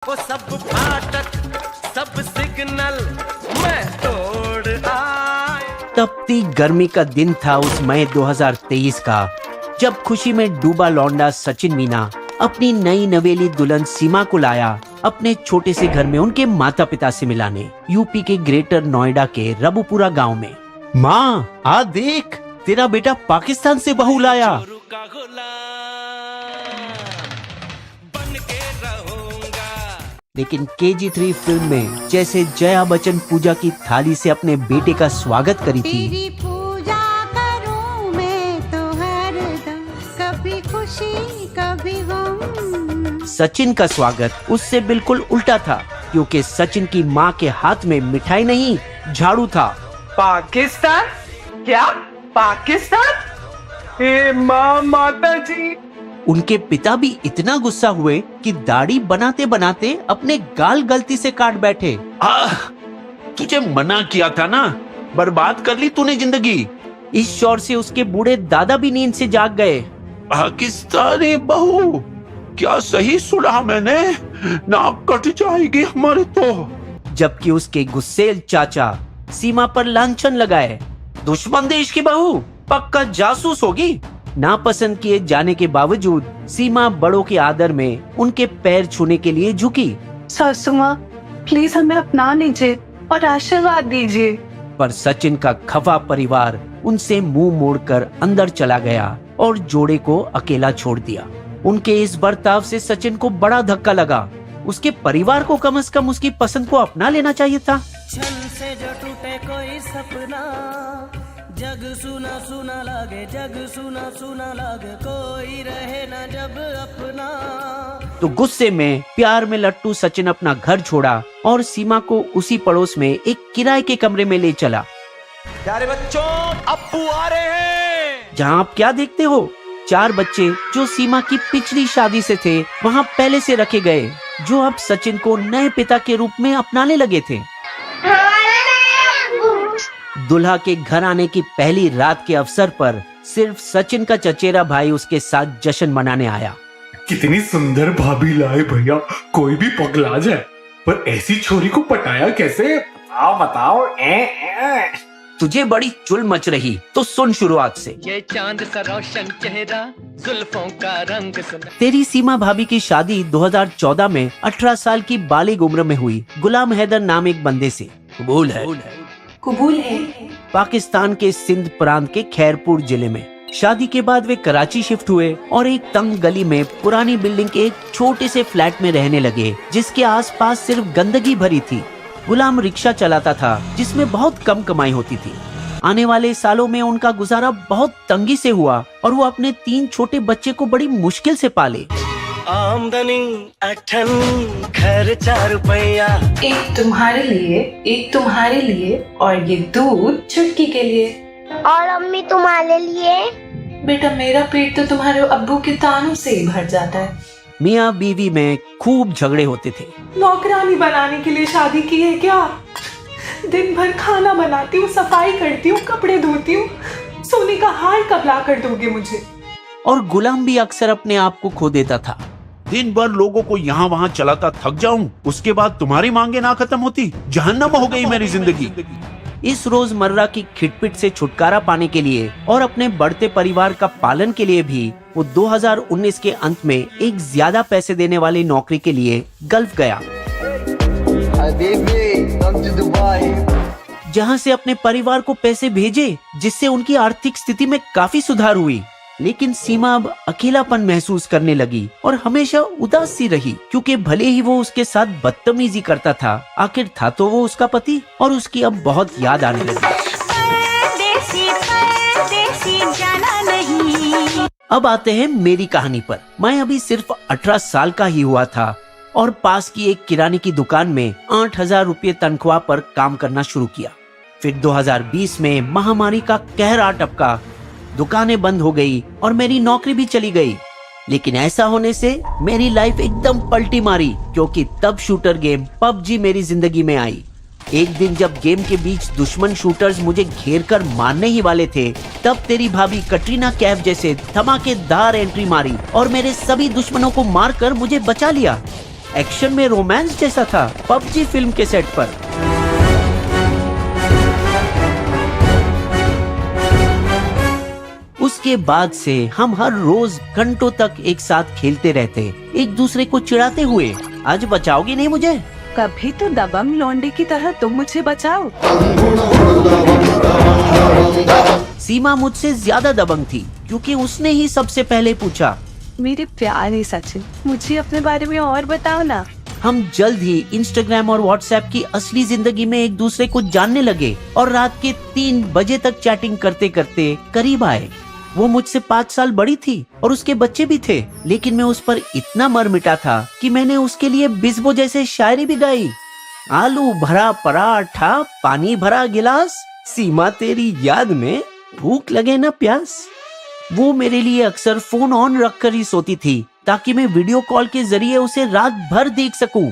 वो सब फाटक सब सिग्नल मैं तोड़ आया। तपती गर्मी का दिन था उस मई 2023 का, जब खुशी में डूबा लौंडा सचिन मीना अपनी नई नवेली दुल्हन सीमा को लाया अपने छोटे से घर में उनके माता पिता से मिलाने, यूपी के ग्रेटर नोएडा के रबुपुरा गांव में। माँ आ देख, तेरा बेटा पाकिस्तान से बहू लाया। लेकिन KG3 फिल्म में जैसे जया बच्चन पूजा की थाली से अपने बेटे का स्वागत करी थी, तेरी पूजा करूं मैं तो हरदम, कभी खुशी कभी गम। सचिन का स्वागत उससे बिल्कुल उल्टा था, क्योंकि सचिन की माँ के हाथ में मिठाई नहीं झाड़ू था। पाकिस्तान? क्या पाकिस्तान? हे माँ माता जी। उनके पिता भी इतना गुस्सा हुए कि दाढ़ी बनाते बनाते अपने गाल गलती से काट बैठे। तुझे मना किया था ना, बर्बाद कर ली तूने जिंदगी। इस शोर से उसके बूढ़े दादा भी नींद से जाग गए। पाकिस्तानी बहू, क्या सही सुना मैंने? नाक कट जाएगी हमारे तो। जबकि उसके गुस्सेल चाचा सीमा पर लांछन लगाए, दुश्मन देश की बहू, पक्का जासूस होगी। नापसंद किए जाने के बावजूद सीमा बड़ों के आदर में उनके पैर छूने के लिए झुकी। सासू माँ, प्लीज हमें अपना लीजिए और आशीर्वाद दीजिए। पर सचिन का खफा परिवार उनसे मुंह मोड़कर अंदर चला गया और जोड़े को अकेला छोड़ दिया। उनके इस बर्ताव से सचिन को बड़ा धक्का लगा। उसके परिवार को कम से कम उसकी पसंद को अपना लेना चाहिए था। छन से जो टूटे कोई सपना, जग सुना सुना लागे, जग सुना सुना लागे, कोई रहे ना जब अपना। तो गुस्से में प्यार में लट्टू सचिन अपना घर छोड़ा और सीमा को उसी पड़ोस में एक किराए के कमरे में ले चला। प्यारे बच्चों, अप्पू आ रहे हैं। जहाँ आप क्या देखते हो, 4 बच्चे जो सीमा की पिछली शादी से थे वहाँ पहले से रखे गए, जो अब सचिन को नए पिता के रूप में अपनाने लगे थे। दुल्हा के घर आने की पहली रात के अवसर पर सिर्फ सचिन का चचेरा भाई उसके साथ जश्न मनाने आया। कितनी सुंदर भाभी लाए भैया, कोई भी पगला जाए। पर ऐसी छोरी को पटाया कैसे? बताओ। तुझे बड़ी चुल मच रही तो सुन शुरुआत से। ये चांद सा रोशन चेहरा, जुल्फों का रंग सुना। तेरी सीमा भाभी की शादी 2014 में 18 साल की बालिग उम्र में हुई गुलाम हैदर नाम एक बंदे से। कबूल है। पाकिस्तान के सिंध प्रांत के खैरपुर जिले में। शादी के बाद वे कराची शिफ्ट हुए और एक तंग गली में पुरानी बिल्डिंग के एक छोटे से फ्लैट में रहने लगे, जिसके आसपास सिर्फ गंदगी भरी थी। गुलाम रिक्शा चलाता था, जिसमें बहुत कम कमाई होती थी। आने वाले सालों में उनका गुजारा बहुत तंगी से हुआ और वो अपने 3 छोटे बच्चे को बड़ी मुश्किल से पाले। आमदनी अठन, खर्चा रुपया। एक तुम्हारे लिए, एक तुम्हारे लिए और ये दूध चुटकी के लिए। और अम्मी तुम्हारे लिए? बेटा, मेरा पेट तो तुम्हारे अब्बू के तानों से ही भर जाता है। मियाँ बीवी में खूब झगड़े होते थे। नौकरानी बनाने के लिए शादी की है क्या? दिन भर खाना बनाती हूँ, सफाई करती हूँ, कपड़े धोती हूँ। सोने का हार कब ला कर दोगे मुझे? और गुलाम भी अक्सर अपने आप को खो देता था। दिन भर लोगों को यहाँ वहाँ चलाता थक जाऊं, उसके बाद तुम्हारी मांगे ना खत्म होती, जहन्नम हो गई मेरी जिंदगी। इस रोजमर्रा की खिटपिट से छुटकारा पाने के लिए और अपने बढ़ते परिवार का पालन के लिए भी वो 2019 के अंत में एक ज्यादा पैसे देने वाली नौकरी के लिए गल्फ गया, जहां से अपने परिवार को पैसे भेजे, जिससे उनकी आर्थिक स्थिति में काफी सुधार हुई। लेकिन सीमा अब अकेलापन महसूस करने लगी और हमेशा उदास सी रही, क्योंकि भले ही वो उसके साथ बदतमीजी करता था, आखिर था तो वो उसका पति, और उसकी अब बहुत याद आने लगी। जाना नहीं। अब आते हैं मेरी कहानी पर। मैं अभी सिर्फ 18 साल का ही हुआ था और पास की एक किराने की दुकान में 8,000 रुपये तनख्वाह पर काम करना शुरू किया। फिर 2020 में महामारी का कहर आ टपका, दुकानें बंद हो गई और मेरी नौकरी भी चली गई। लेकिन ऐसा होने से मेरी लाइफ एकदम पलटी मारी, क्योंकि तब शूटर गेम PUBG मेरी जिंदगी में आई। एक दिन जब गेम के बीच दुश्मन शूटर्स मुझे घेर कर मारने ही वाले थे, तब तेरी भाभी कटरीना कैफ जैसे धमाकेदार एंट्री मारी और मेरे सभी दुश्मनों को मारकर मुझे बचा लिया। एक्शन में रोमांस जैसा था, पबजी फिल्म के सेट पर। उसके बाद से हम हर रोज घंटों तक एक साथ खेलते रहते, एक दूसरे को चिढ़ाते हुए। आज बचाओगी नहीं मुझे? कभी तो दबंग लौंडे की तरह तुम मुझे बचाओ। सीमा मुझसे ज्यादा दबंग थी क्योंकि उसने ही सबसे पहले पूछा। मेरे प्यारे सचिन, मुझे अपने बारे में और बताओ ना। हम जल्द ही इंस्टाग्राम और व्हाट्सएप की असली जिंदगी में एक दूसरे को जानने लगे और रात के 3 बजे तक चैटिंग करते करते करीब आए। वो मुझसे 5 साल बड़ी थी और उसके बच्चे भी थे, लेकिन मैं उस पर इतना मर मिटा था कि मैंने उसके लिए बिस्बो जैसे शायरी भी गाई। आलू भरा पराठा, पानी भरा गिलास, सीमा तेरी याद में भूख लगे ना प्यास। वो मेरे लिए अक्सर फोन ऑन रखकर ही सोती थी ताकि मैं वीडियो कॉल के जरिए उसे रात भर देख सकूं।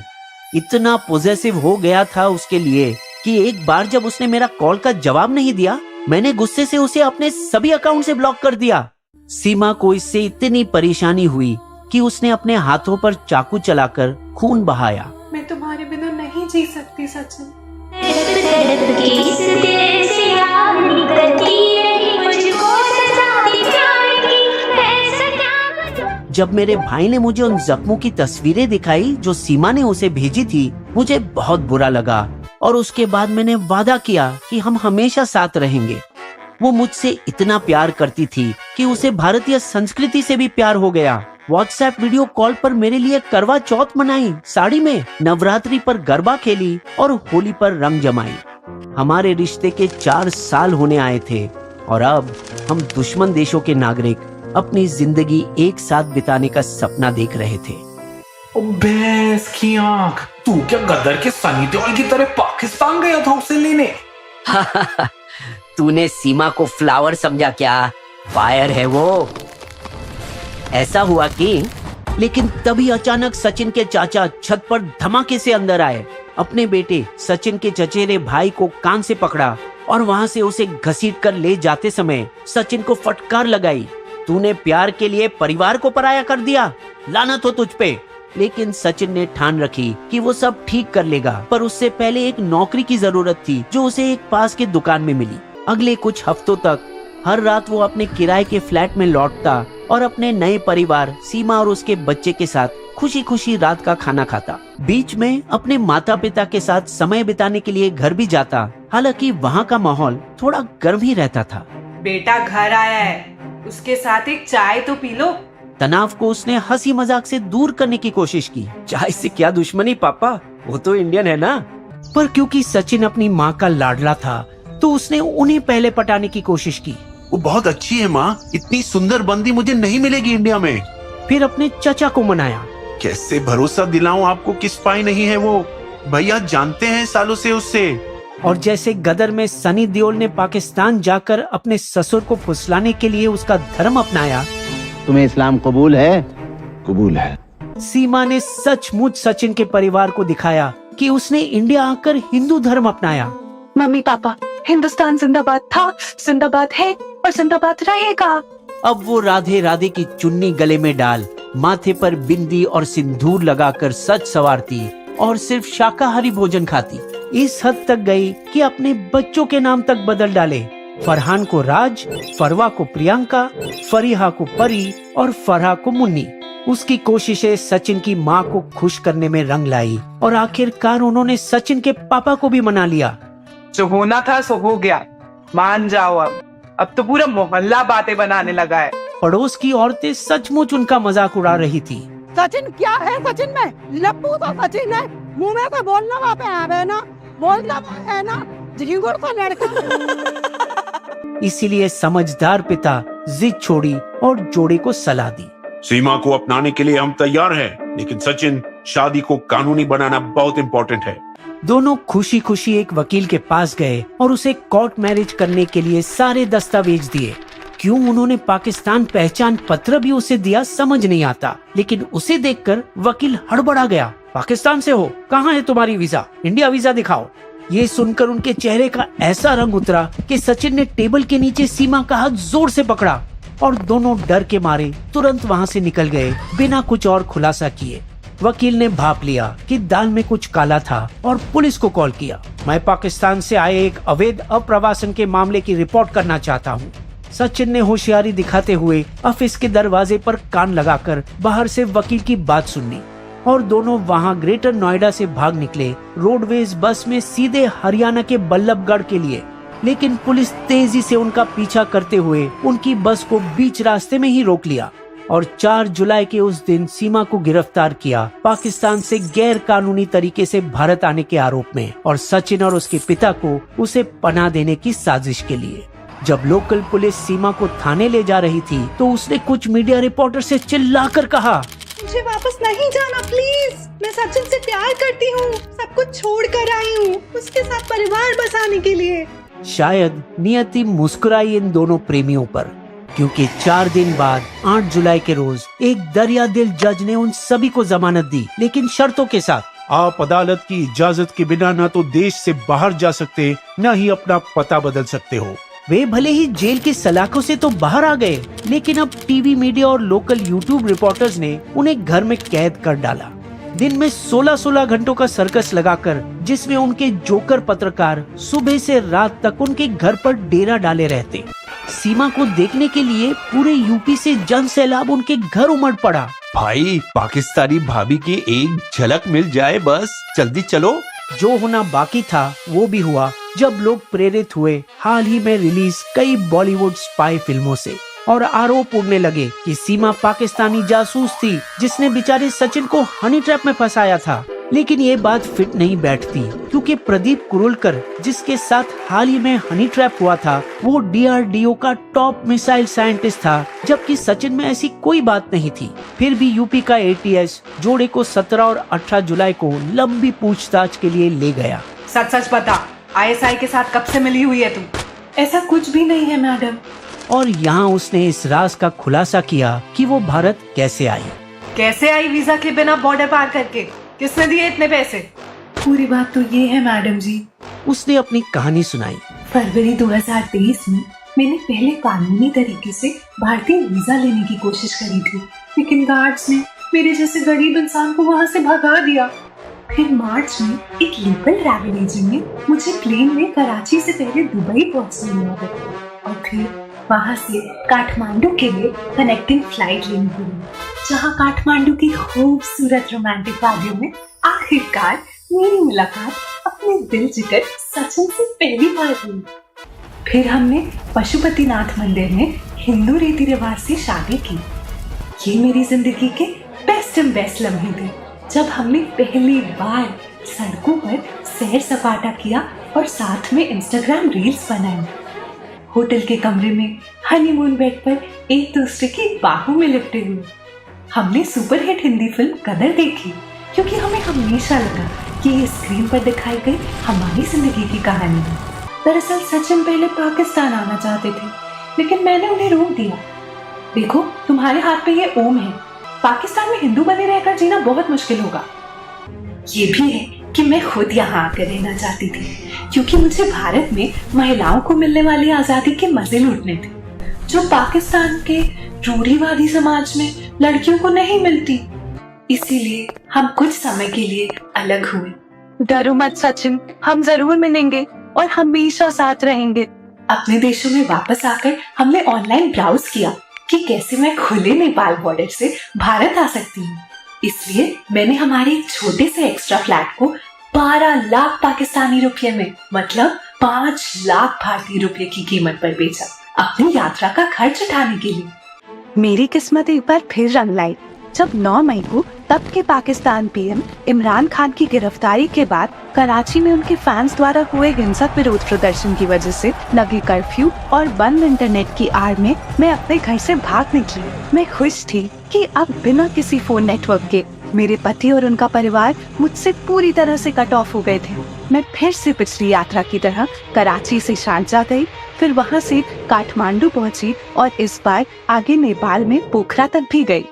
इतना पॉजेसिव हो गया था उसके लिए कि एक बार जब उसने मेरा कॉल का जवाब नहीं दिया, मैंने गुस्से से उसे अपने सभी अकाउंट से ब्लॉक कर दिया। सीमा को इससे इतनी परेशानी हुई कि उसने अपने हाथों पर चाकू चलाकर खून बहाया। मैं तुम्हारे बिना नहीं जी सकती सचिन। जब मेरे भाई ने मुझे उन जख्मों की तस्वीरें दिखाई जो सीमा ने उसे भेजी थी, मुझे बहुत बुरा लगा और उसके बाद मैंने वादा किया कि हम हमेशा साथ रहेंगे। वो मुझसे इतना प्यार करती थी कि उसे भारतीय संस्कृति से भी प्यार हो गया। व्हाट्सएप वीडियो कॉल पर मेरे लिए करवा चौथ मनाई साड़ी में, नवरात्रि पर गरबा खेली और होली पर रंग जमाई। हमारे रिश्ते के 4 साल होने आए थे और अब हम दुश्मन देशों के नागरिक अपनी जिंदगी एक साथ बिताने का सपना देख रहे थे। ओ भैंस की आंख, तू क्या गदर के सनी देओल की तरह पाकिस्तान गया था उसे लेने? तूने सीमा को फ्लावर समझा क्या? फायर है वो। ऐसा हुआ कि लेकिन तभी अचानक सचिन के चाचा छत पर धमाके से अंदर आए। अपने बेटे सचिन के चचेरे भाई को कान से पकड़ा और वहां से उसे घसीट कर ले जाते समय सचिन को फटकार लगाई। तूने प्यार के लिए परिवार को पराया कर दिया, लानत हो तुझ पे। लेकिन सचिन ने ठान रखी कि वो सब ठीक कर लेगा, पर उससे पहले एक नौकरी की जरूरत थी जो उसे एक पास के दुकान में मिली। अगले कुछ हफ्तों तक हर रात वो अपने किराए के फ्लैट में लौटता और अपने नए परिवार सीमा और उसके बच्चे के साथ खुशी खुशी रात का खाना खाता। बीच में अपने माता पिता के साथ समय बिताने के लिए घर भी जाता, हालांकि वहाँ का माहौल थोड़ा गर्म ही रहता था। बेटा घर आया है, उसके साथ एक चाय तो पी लो। तनाव को उसने हंसी मजाक से दूर करने की कोशिश की। चाय से क्या दुश्मनी पापा, वो तो इंडियन है ना। पर क्योंकि सचिन अपनी माँ का लाडला था तो उसने उन्हें पहले पटाने की कोशिश की। वो बहुत अच्छी है माँ, इतनी सुंदर बंदी मुझे नहीं मिलेगी इंडिया में। फिर अपने चचा को मनाया। कैसे भरोसा दिलाऊं आपको कि स्पाई नहीं है वो? भैया जानते हैं सालों से उससे। और जैसे गदर में सनी देओल ने पाकिस्तान जाकर अपने ससुर को फुसलाने के लिए उसका धर्म अपनाया। तुम्हें इस्लाम कबूल है? कबूल है। सीमा ने सचमुच सचिन के परिवार को दिखाया कि उसने इंडिया आकर हिंदू धर्म अपनाया। मम्मी पापा, हिंदुस्तान जिंदाबाद था, जिंदाबाद है और जिंदाबाद रहेगा। अब वो राधे राधे की चुन्नी गले में डाल, माथे पर बिंदी और सिंदूर लगाकर सज सवारती और सिर्फ शाकाहारी भोजन खाती। इस हद तक गई कि अपने बच्चों के नाम तक बदल डाले। फरहान को राज, फरवा को प्रियंका, फरीहा को परी और फरहा को मुन्नी। उसकी कोशिशें सचिन की माँ को खुश करने में रंग लाई और आखिरकार उन्होंने सचिन के पापा को भी मना लिया। जो होना था सो हो गया, मान जाओ। अब तो पूरा मोहल्ला बातें बनाने लगा है। पड़ोस की औरतें सचमुच उनका मजाक उड़ा रही थी। सचिन क्या है सचिन में? लप्पू तो सचिन है, मुंह में तो बोलना वहाँ पे है ना, बोलना है ना, झिंगुर तो लड़का। इसीलिए समझदार पिता जिद छोड़ी और जोड़े को सलाह दी। सीमा को अपनाने के लिए हम तैयार हैं, लेकिन सचिन, शादी को कानूनी बनाना बहुत इम्पोर्टेंट है। दोनों खुशी खुशी एक वकील के पास गए और उसे कोर्ट मैरिज करने के लिए सारे दस्तावेज दिए। क्यों उन्होंने पाकिस्तान पहचान पत्र भी उसे दिया समझ नहीं आता, लेकिन उसे देखकर वकील हड़बड़ा गया। पाकिस्तान से हो? कहाँ है तुम्हारी वीजा? इंडिया वीजा दिखाओ। ये सुनकर उनके चेहरे का ऐसा रंग उतरा कि सचिन ने टेबल के नीचे सीमा का हाथ जोर से पकड़ा और दोनों डर के मारे तुरंत वहाँ से निकल गए बिना कुछ और खुलासा किए। वकील ने भाप लिया कि दाल में कुछ काला था और पुलिस को कॉल किया। मैं पाकिस्तान से आए एक अवैध अप्रवासन के मामले की रिपोर्ट करना चाहता हूँ। सचिन ने होशियारी दिखाते हुए ऑफिस के दरवाजे पर कान लगाकर बाहर से वकील की बात सुननी और दोनों वहाँ ग्रेटर नोएडा से भाग निकले रोडवेज बस में सीधे हरियाणा के बल्लभगढ़ के लिए। लेकिन पुलिस तेजी से उनका पीछा करते हुए उनकी बस को बीच रास्ते में ही रोक लिया और 4 जुलाई के उस दिन सीमा को गिरफ्तार किया पाकिस्तान से गैर कानूनी तरीके से भारत आने के आरोप में और सचिन और उसके पिता को उसे पनाह देने की साजिश के लिए। जब लोकल पुलिस सीमा को थाने ले जा रही थी तो उसने कुछ मीडिया रिपोर्टर से चिल्लाकर कहा, मुझे वापस नहीं जाना प्लीज, मैं सचिन से प्यार करती हूँ, सब कुछ छोड़ कर आई हूँ उसके साथ परिवार बसाने के लिए। शायद नियति मुस्कुराई इन दोनों प्रेमियों पर, क्योंकि 4 दिन बाद 8 जुलाई के रोज एक दरिया दिल जज ने उन सभी को जमानत दी, लेकिन शर्तों के साथ। आप अदालत की इजाजत के बिना न तो देश से बाहर जा सकते न ही अपना पता बदल सकते हो। वे भले ही जेल की सलाखों से तो बाहर आ गए, लेकिन अब टीवी मीडिया और लोकल यूट्यूब रिपोर्टर्स ने उन्हें घर में कैद कर डाला। दिन में 16-16 घंटों का सर्कस लगाकर, जिसमें उनके जोकर पत्रकार सुबह से रात तक उनके घर पर डेरा डाले रहते। सीमा को देखने के लिए पूरे यूपी से जन सैलाब उनके घर उमड़ पड़ा। भाई, पाकिस्तानी भाभी की एक झलक मिल जाए बस, जल्दी चलो। जो होना बाकी था वो भी हुआ जब लोग प्रेरित हुए हाल ही में रिलीज कई बॉलीवुड स्पाई फिल्मों से और आरोप उड़ने लगे कि सीमा पाकिस्तानी जासूस थी जिसने बेचारे सचिन को हनी ट्रैप में फंसाया था। लेकिन ये बात फिट नहीं बैठती, क्योंकि प्रदीप कुरुलकर जिसके साथ हाल ही में हनी ट्रैप हुआ था वो DRDO का टॉप मिसाइल साइंटिस्ट था, जबकि सचिन में ऐसी कोई बात नहीं थी। फिर भी यूपी का ATS जोड़े को 17 और 18 जुलाई को लंबी पूछताछ के लिए ले गया। सच सच बता, ISI के साथ कब से मिली हुई है तू? ऐसा कुछ भी नहीं है मैडम। और यहाँ उसने इस राज का खुलासा किया कि वो भारत कैसे आई। कैसे आई वीजा के बिना बॉर्डर पार करके? किसने दिए इतने पैसे? पूरी बात तो ये है मैडम जी। उसने अपनी कहानी सुनाई। फरवरी 2023 में मैंने पहले कानूनी तरीके से भारतीय वीजा लेने की कोशिश करी थी, लेकिन गार्ड्स ने मेरे जैसे गरीब इंसान को वहाँ से भगा दिया। फिर मार्च में एक लोकल ट्रैवल एजेंट ने मुझे प्लेन में कराची से पहले दुबई पहुँचने में मदद की और फिर वहाँ से काठमांडू के लिए कनेक्टिंग फ्लाइट लेनी पड़ी, जहाँ काठमांडू की खूबसूरत रोमांटिक वादियों में आखिरकार मेरी मुलाकात अपने दिल जिगर सचिन से पहली बार हुई। फिर हमने पशुपतिनाथ मंदिर में हिंदू रीति रिवाज से शादी की। ये मेरी जिंदगी के बेस्ट लम्हे थे, जब हमने पहली बार सड़कों पर सैर सपाटा किया और साथ में इंस्टाग्राम रील्स बनाई। होटल के कमरे में हनीमून बेड पर एक दूसरे की बाहों में लिपटे हुए हमने सुपरहिट हिंदी फिल्म कदर देखी, क्योंकि हमें हमेशा लगा कि ये स्क्रीन पर दिखाई गई हमारी जिंदगी की कहानी है। दरअसल सचिन पहले पाकिस्तान आना चाहते थे, लेकिन मैंने उन्हें रोक दिया। देखो, तुम्हारे हाथ पे ये ओम है, पाकिस्तान में हिंदू बने रहकर जीना बहुत मुश्किल होगा। ये भी है कि मैं खुद यहाँ आकर रहना चाहती थी, क्योंकि मुझे भारत में महिलाओं को मिलने वाली आजादी के मजे लूटने थे, जो पाकिस्तान के रूढ़िवादी समाज में लड़कियों को नहीं मिलती। इसीलिए हम कुछ समय के लिए अलग हुए। डरो मत सचिन, हम जरूर मिलेंगे और हमेशा साथ रहेंगे। अपने देशों में वापस आकर हमने ऑनलाइन ब्राउज किया कि कैसे मैं खुले नेपाल बॉर्डर से भारत आ सकती हूँ। इसलिए मैंने हमारे एक छोटे से एक्स्ट्रा फ्लैट को 12 लाख पाकिस्तानी रुपये में, मतलब 5 लाख भारतीय रुपये की कीमत पर बेचा, अपनी यात्रा का खर्च उठाने के लिए। मेरी किस्मत एक बार फिर रंग लाई जब 9 मई को तब के पाकिस्तान पीएम इमरान खान की गिरफ्तारी के बाद कराची में उनके फैंस द्वारा हुए हिंसक विरोध प्रदर्शन की वजह से लगे कर्फ्यू और बंद इंटरनेट की आड़ में मैं अपने घर से भाग निकली। मैं खुश थी कि अब बिना किसी फोन नेटवर्क के मेरे पति और उनका परिवार मुझसे पूरी तरह से कट ऑफ हो गए थे। मैं फिर से पिछली यात्रा की तरह कराची से शारजाह गई, फिर वहाँ से काठमांडू पहुँची और इस बार आगे नेपाल में पोखरा तक भी गई।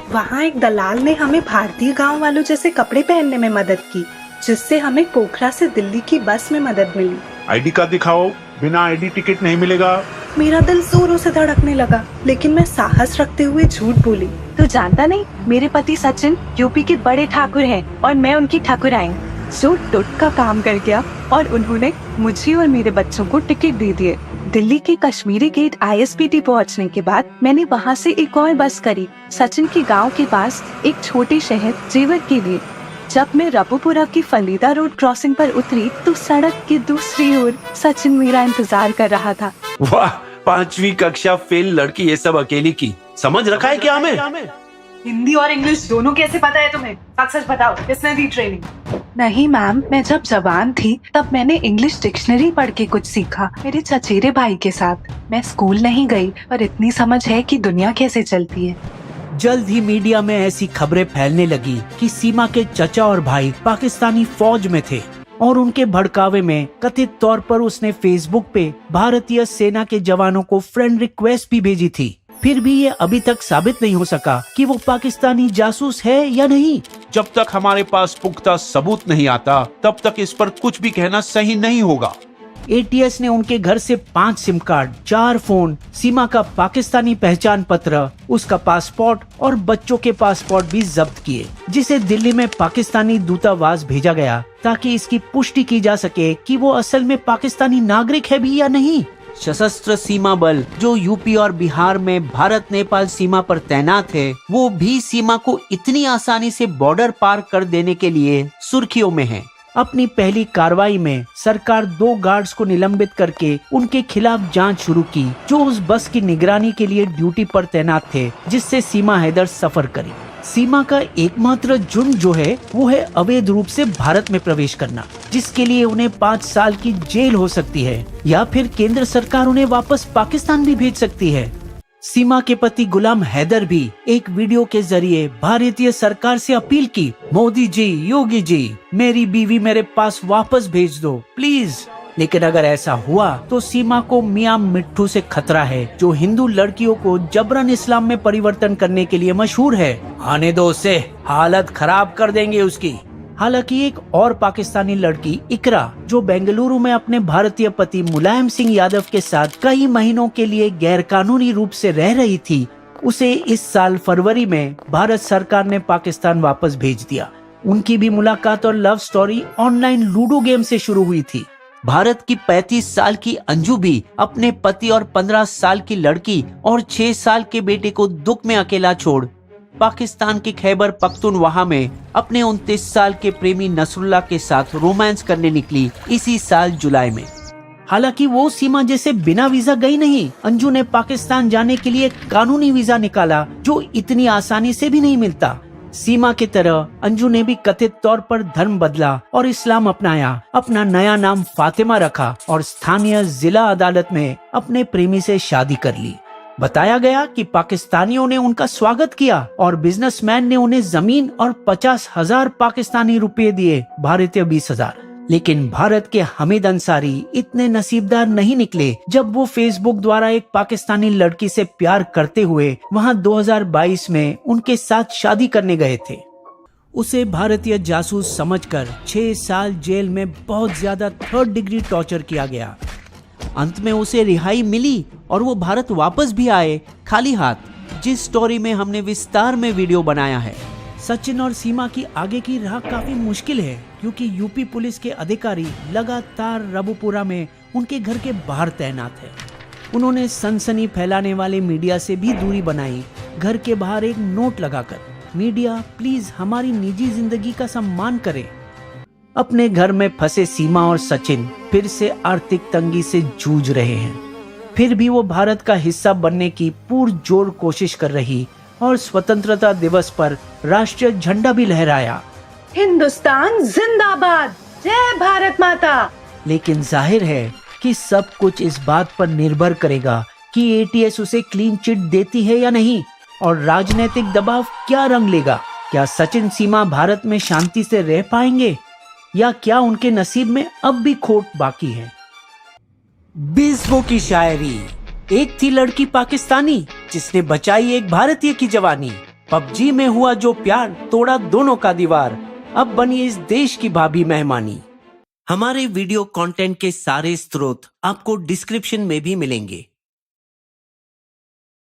वहाँ एक दलाल ने हमें भारतीय गांव वालों जैसे कपड़े पहनने में मदद की, जिससे हमें पोखरा से दिल्ली की बस में मदद मिली। ID कार्ड दिखाओ, बिना ID टिकट नहीं मिलेगा। मेरा दिल जोरों से धड़कने लगा, लेकिन मैं साहस रखते हुए झूठ बोली। तो जानता नहीं, मेरे पति सचिन यूपी के बड़े ठाकुर हैं और मैं उनकी ठाकुराइन। जो टुट का काम कर गया और उन्होंने मुझे और मेरे बच्चों को टिकट दे दिए। दिल्ली के कश्मीरी गेट ISBT पहुंचने के बाद मैंने वहां से एक और बस करी सचिन के गांव के पास एक छोटे शहर जेवर के लिए। जब मैं रबुपुरा की फलीदा रोड क्रॉसिंग पर उतरी तो सड़क की दूसरी ओर सचिन मेरा इंतजार कर रहा था। वाह, 5वीं कक्षा फेल लड़की ये सब अकेली की। समझ रखा है क्या हमें? हिंदी और इंग्लिश दोनों कैसे पता है तुम्हें? सच सच बताओ, किसने दी ट्रेनिंग? नहीं मैम, मैं जब जवान थी तब मैंने इंग्लिश डिक्शनरी पढ़ के कुछ सीखा, मेरे चचेरे भाई के साथ। मैं स्कूल नहीं गई, पर इतनी समझ है कि दुनिया कैसे चलती है। जल्द ही मीडिया में ऐसी खबरें फैलने लगी कि सीमा के चचा और भाई पाकिस्तानी फौज में थे और उनके भड़कावे में कथित तौर पर उसने फेसबुक पे भारतीय सेना के जवानों को फ्रेंड रिक्वेस्ट भी भेजी थी। फिर भी ये अभी तक साबित नहीं हो सका कि वो पाकिस्तानी जासूस है या नहीं। जब तक हमारे पास पुख्ता सबूत नहीं आता तब तक इस पर कुछ भी कहना सही नहीं होगा। ATS ने उनके घर से 5 सिम कार्ड, 4 फोन, सीमा का पाकिस्तानी पहचान पत्र, उसका पासपोर्ट और बच्चों के पासपोर्ट भी जब्त किए, जिसे दिल्ली में पाकिस्तानी दूतावास भेजा गया ताकि इसकी पुष्टि की जा सके कि वो असल में पाकिस्तानी नागरिक है भी या नहीं। सशस्त्र सीमा बल जो यूपी और बिहार में भारत नेपाल सीमा पर तैनात है, वो भी सीमा को इतनी आसानी से बॉर्डर पार कर देने के लिए सुर्खियों में है। अपनी पहली कार्रवाई में सरकार 2 गार्ड्स को निलंबित करके उनके खिलाफ जांच शुरू की जो उस बस की निगरानी के लिए ड्यूटी पर तैनात थे जिससे सीमा हैदर सफर करी। सीमा का एकमात्र जुर्म जो है वो है अवैध रूप से भारत में प्रवेश करना, जिसके लिए उन्हें 5 साल की जेल हो सकती है या फिर केंद्र सरकार उन्हें वापस पाकिस्तान भी भेज सकती है। सीमा के पति गुलाम हैदर भी एक वीडियो के जरिए भारतीय सरकार से अपील की, मोदी जी, योगी जी, मेरी बीवी मेरे पास वापस भेज दो प्लीज। लेकिन अगर ऐसा हुआ तो सीमा को मियां मिट्ठू से खतरा है, जो हिंदू लड़कियों को जबरन इस्लाम में परिवर्तन करने के लिए मशहूर है। आने दो उसे, हालत खराब कर देंगे उसकी। हालांकि एक और पाकिस्तानी लड़की इकरा, जो बेंगलुरु में अपने भारतीय पति मुलायम सिंह यादव के साथ कई महीनों के लिए गैरकानूनी रूप से रह रही थी, उसे इस साल फरवरी में भारत सरकार ने पाकिस्तान वापस भेज दिया। उनकी भी मुलाकात और love story online ludo game से शुरू हुई थी। भारत की 35 साल की अंजू भी अपने पति और 15 साल की लड़की और 6 साल के बेटे को दुख में अकेला छोड़ पाकिस्तान के खैबर पख्तूनख्वा में अपने 29 साल के प्रेमी नसरुल्लाह के साथ रोमांस करने निकली इसी साल जुलाई में। हालांकि वो सीमा जैसे बिना वीजा गई नहीं। अंजू ने पाकिस्तान जाने के लिए कानूनी वीजा निकाला, जो इतनी आसानी से भी नहीं मिलता। सीमा की तरह अंजू ने भी कथित तौर पर धर्म बदला और इस्लाम अपनाया, अपना नया नाम फातिमा रखा और स्थानीय जिला अदालत में अपने प्रेमी से शादी कर ली। बताया गया कि पाकिस्तानियों ने उनका स्वागत किया और बिजनेसमैन ने उन्हें जमीन और 50,000 पाकिस्तानी रुपए दिए, भारतीय 20,000। लेकिन भारत के हमीद अंसारी इतने नसीबदार नहीं निकले जब वो फेसबुक द्वारा एक पाकिस्तानी लड़की से प्यार करते हुए वहां 2022 में उनके साथ शादी करने गए थे। उसे भारतीय जासूस समझकर 6 साल जेल में बहुत ज्यादा 3rd डिग्री टॉर्चर किया गया। अंत में उसे रिहाई मिली और वो भारत वापस भी आए खाली हाथ, जिस स्टोरी में हमने विस्तार में वीडियो बनाया है। सचिन और सीमा की आगे की राह काफी मुश्किल है क्योंकि यूपी पुलिस के अधिकारी लगातार रबुपुरा में उनके घर के बाहर तैनात है। उन्होंने सनसनी फैलाने वाले मीडिया से भी दूरी बनाई, घर के बाहर एक नोट लगाकर, मीडिया प्लीज हमारी निजी जिंदगी का सम्मान करे। अपने घर में फंसे सीमा और सचिन फिर से आर्थिक तंगी से जूझ रहे हैं। फिर भी वो भारत का हिस्सा बनने की पुरजोर कोशिश कर रही और स्वतंत्रता दिवस पर राष्ट्रीय झंडा भी लहराया। हिंदुस्तान जिंदाबाद, जय भारत माता। लेकिन जाहिर है कि सब कुछ इस बात पर निर्भर करेगा कि ATS उसे क्लीन चिट देती है या नहीं और राजनीतिक दबाव क्या रंग लेगा। क्या सचिन सीमा भारत में शांति से रह पाएंगे या क्या उनके नसीब में अब भी खोट बाकी है। बेसबो की शायरी। एक थी लड़की पाकिस्तानी जिसने बचाई एक भारतीय की जवानी। PUBG में हुआ जो प्यार, तोड़ा दोनों का दीवार, अब बनी इस देश की भाभी मेहमानी। हमारे वीडियो कंटेंट के सारे स्रोत आपको डिस्क्रिप्शन में भी मिलेंगे।